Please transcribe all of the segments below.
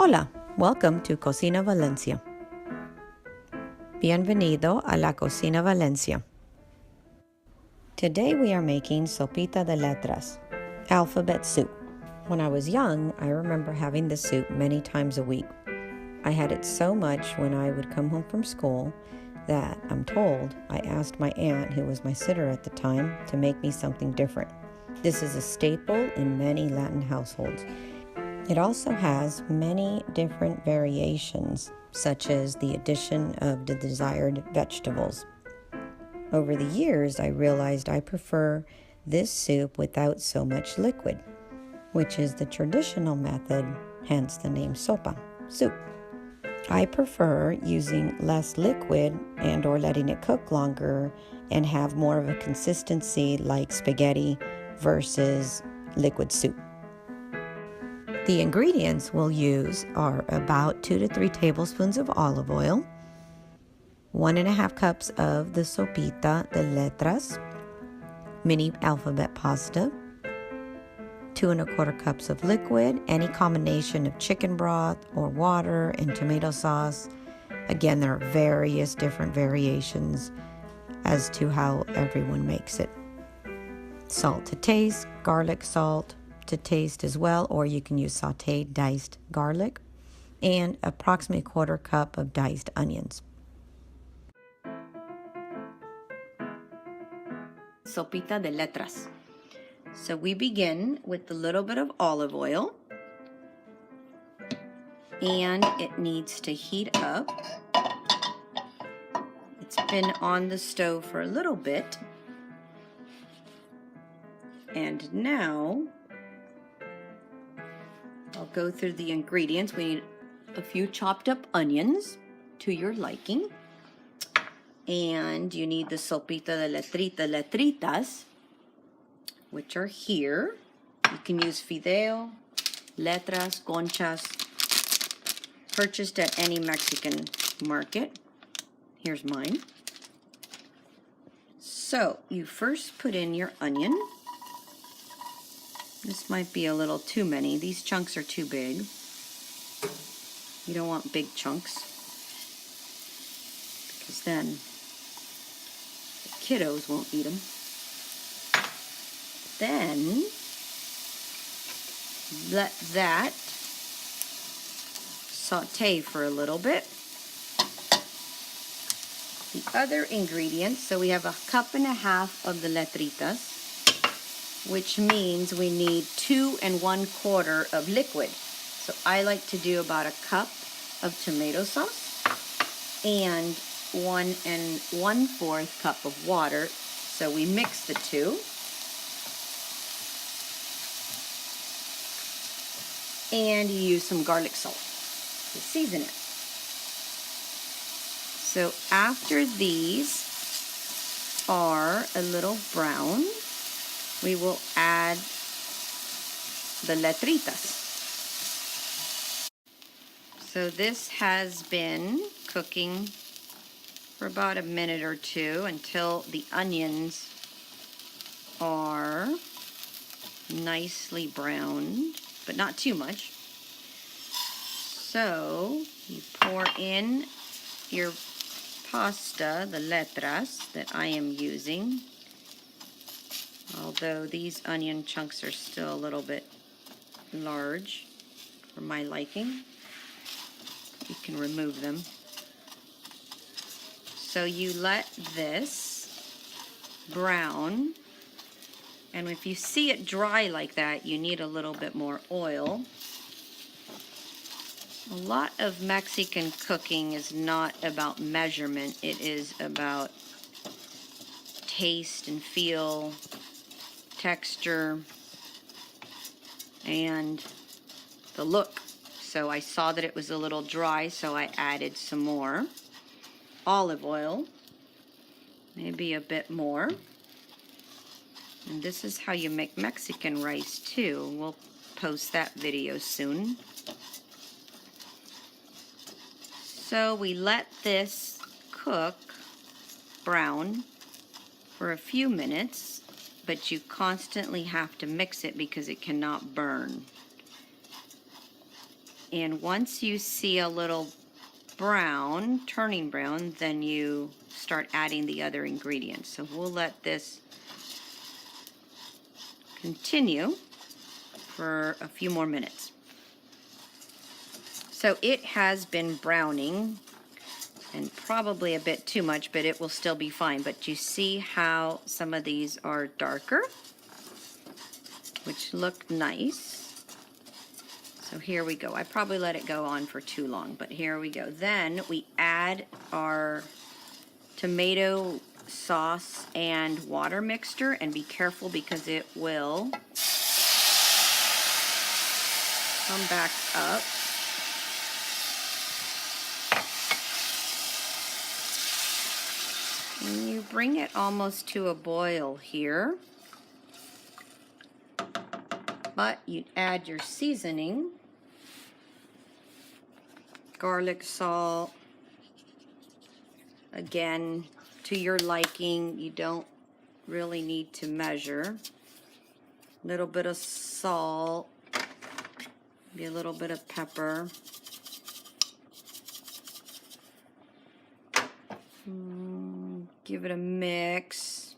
Hola, welcome to Cocina Valencia. Bienvenido a la Cocina Valencia. Today we are making Sopita de Letras, alphabet soup. When I was young, I remember having this soup many times a week. I had it so much when I would come home from school that, I'm told, I asked my aunt, who was my sitter at the time, to make me something different. This is a staple in many Latin households. It also has many different variations, such as the addition of the desired vegetables. Over the years, I realized I prefer this soup without so much liquid, which is the traditional method, hence the name sopa, soup. I prefer using less liquid and or letting it cook longer and have more of a consistency like spaghetti versus liquid soup. The ingredients we'll use are about 2 to 3 tablespoons of olive oil, 1.5 cups of the Sopita de Letras, mini alphabet pasta, 2.25 cups of liquid, any combination of chicken broth or water and tomato sauce. Again, there are various different variations as to how everyone makes it. Salt to taste, garlic salt to taste as well, or you can use sauteed diced garlic, and approximately 1/4 cup of diced onions. Sopita de Letras. So we begin with a little bit of olive oil, and it needs to heat up. It's been on the stove for a little bit, and now I'll go through the ingredients. We need a few chopped up onions to your liking. And you need the Sopita de Letritas, which are here. You can use fideo, letras, conchas, purchased at any Mexican market. Here's mine. So you first put in your onion. This might be a little too many. These chunks are too big. You don't want big chunks, because then the kiddos won't eat them. Then let that saute for a little bit. The other ingredients, so we have 1.5 cups of the letritas, which means we need 2 1/4 of liquid. So I like to do about 1 cup of tomato sauce and 1 1/4 cup of water. So we mix the two. And you use some garlic salt to season it. So after these are a little brown, we will add the letritas. So this has been cooking for about a minute or two until the onions are nicely browned, but not too much. So you pour in your pasta, the letras that I am using. Although these onion chunks are still a little bit large for my liking, you can remove them. So you let this brown, and if you see it dry like that, you need a little bit more oil. A lot of Mexican cooking is not about measurement, it is about taste and feel, texture, and the look. So I saw that it was a little dry, so I added some more olive oil, maybe a bit more. And this is how you make Mexican rice too. We'll post that video soon. So we let this cook brown for a few minutes, but you constantly have to mix it because it cannot burn. And once you see a little brown, turning brown, then you start adding the other ingredients. So we'll let this continue for a few more minutes. So it has been browning, and probably a bit too much, but it will still be fine. But you see how some of these are darker, which look nice. So here we go. I probably let it go on for too long, but here we go. Then we add our tomato sauce and water mixture, and be careful because it will come back up. And you bring it almost to a boil here. But you add your seasoning, garlic, salt, again, to your liking. You don't really need to measure. A little bit of salt, maybe a little bit of pepper. Give it a mix,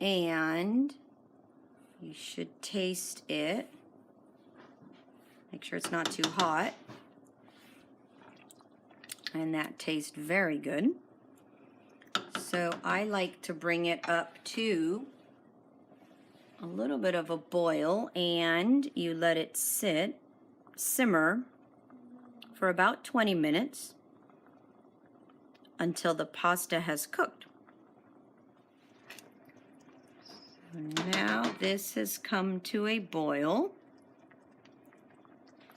and you should taste it. Make sure it's not too hot. And that tastes very good. So I like to bring it up to a little bit of a boil, and you let it simmer for about 20 minutes until the pasta has cooked. Now this has come to a boil,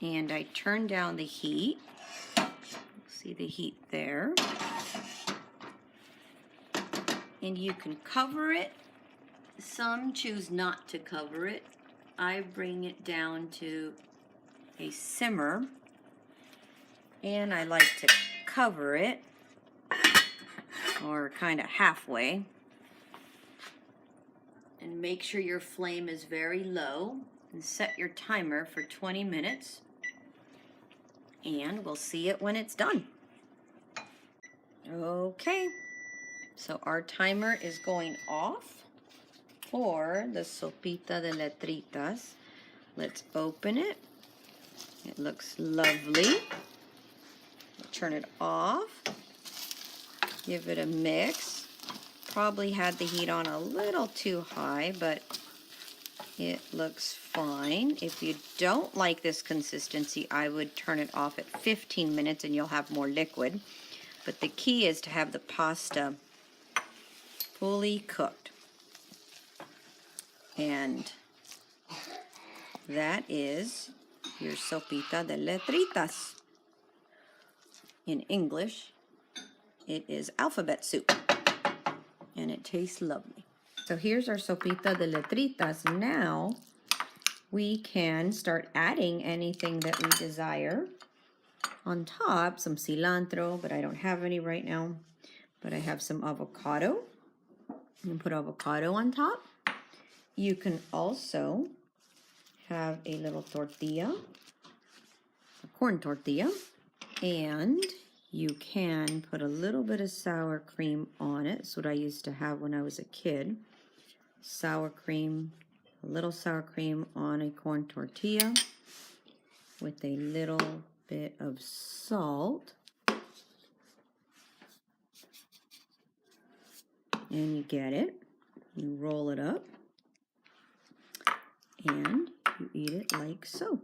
and I turn down the heat. See the heat there. And you can cover it. Some choose not to cover it. I bring it down to a simmer, and I like to cover it, or kind of halfway. And make sure your flame is very low, and set your timer for 20 minutes. And we'll see it when it's done. Okay, so our timer is going off for the Sopita de Letritas. Let's open it. It looks lovely. Turn it off. Give it a mix. Probably had the heat on a little too high, but it looks fine. If you don't like this consistency, I would turn it off at 15 minutes and you'll have more liquid. But the key is to have the pasta fully cooked. And that is your Sopita de Letritas. In English, it is alphabet soup. And it tastes lovely. So here's our Sopita de Letritas. Now we can start adding anything that we desire. On top, some cilantro, but I don't have any right now. But I have some avocado. I'm gonna put avocado on top. You can also have a little tortilla, a corn tortilla, and you can put a little bit of sour cream on it. That's what I used to have when I was a kid. Sour cream, a little sour cream on a corn tortilla with a little bit of salt. And you get it. You roll it up and you eat it like so.